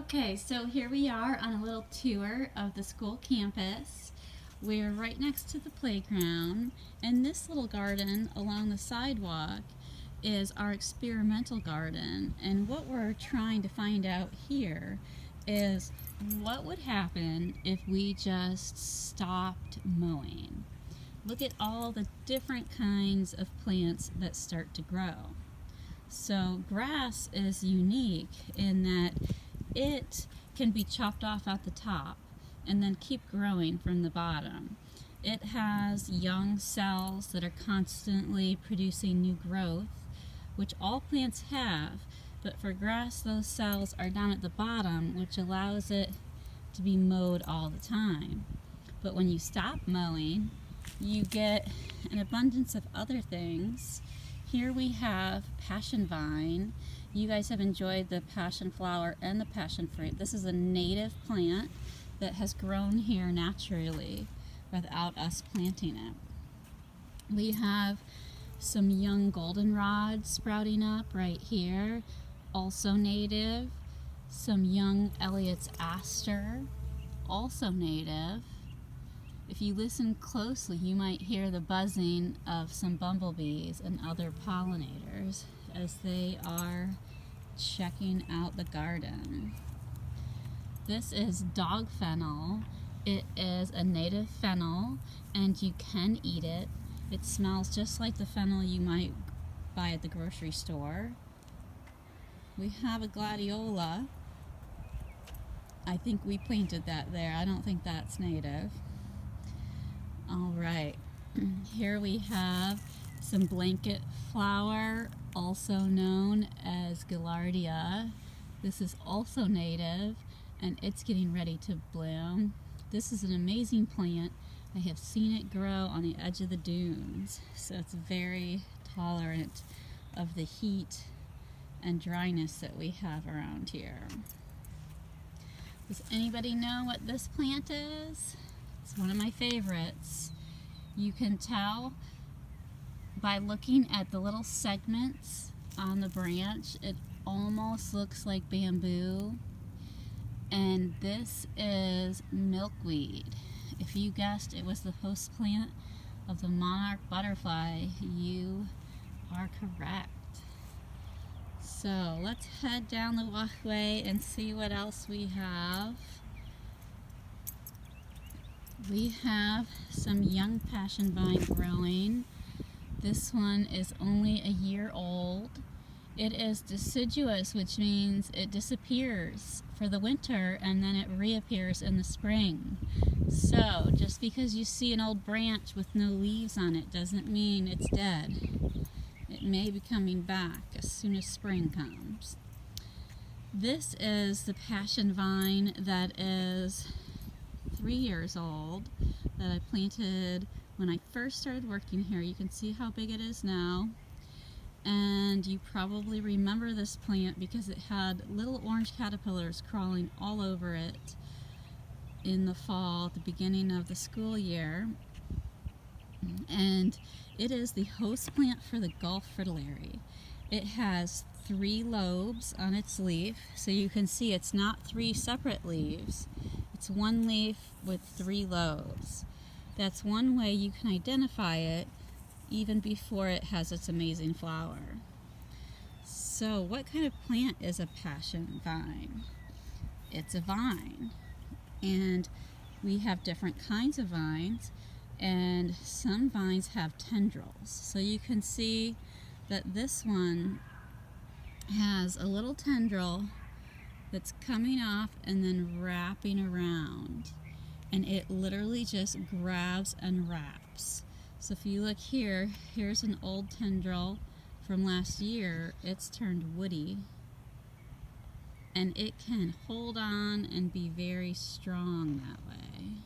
Okay, so here we are on a little tour of the school campus. We're right next to the playground, and this little garden along the sidewalk is our experimental garden. And what we're trying to find out here is what would happen if we just stopped mowing. Look at all the different kinds of plants that start to grow. So grass is unique in that it can be chopped off at the top and then keep growing from the bottom. It has young cells that are constantly producing new growth, which all plants have, but for grass those cells are down at the bottom, which allows it to be mowed all the time. But when you stop mowing, you get an abundance of other things. Here we have passion vine. You guys have enjoyed the passion flower and the passion fruit. This is a native plant that has grown here naturally without us planting it. We have some young goldenrod sprouting up right here, also native. Some young Elliott's aster, also native. If you listen closely, you might hear the buzzing of some bumblebees and other pollinators as they are checking out the garden. This is dog fennel. It is a native fennel and you can eat it. It smells just like the fennel you might buy at the grocery store. We have a gladiola. I think we planted that there. I don't think that's native. All right, here we have some blanket flower, also known as gaillardia. This is also native and it's getting ready to bloom. This is an amazing plant. I have seen it grow on the edge of the dunes, so it's very tolerant of the heat and dryness that we have around here. Does anybody know what this plant is? It's one of my favorites. You can tell by looking at the little segments on the branch, it almost looks like bamboo. And this is milkweed. If you guessed it was the host plant of the monarch butterfly, you are correct. So let's head down the walkway and see what else we have. We have some young passion vine growing. This one is only a year old. It is deciduous, which means it disappears for the winter and then it reappears in the spring. So just because you see an old branch with no leaves on it doesn't mean it's dead. It may be coming back as soon as spring comes. This is the passion vine that is 3 years old that I planted when I first started working here. You can see how big it is now. And you probably remember this plant because it had little orange caterpillars crawling all over it in the fall at the beginning of the school year. And it is the host plant for the Gulf fritillary. It has 3 lobes on its leaf, so you can see it's not 3 separate leaves. It's 1 leaf with 3 lobes. That's one way you can identify it even before it has its amazing flower. So what kind of plant is a passion vine? It's a vine. And we have different kinds of vines, and some vines have tendrils. So you can see that this one has a little tendril that's coming off and then wrapping around, and it literally just grabs and wraps. So if you look here, here's an old tendril from last year. It's turned woody and it can hold on and be very strong that way.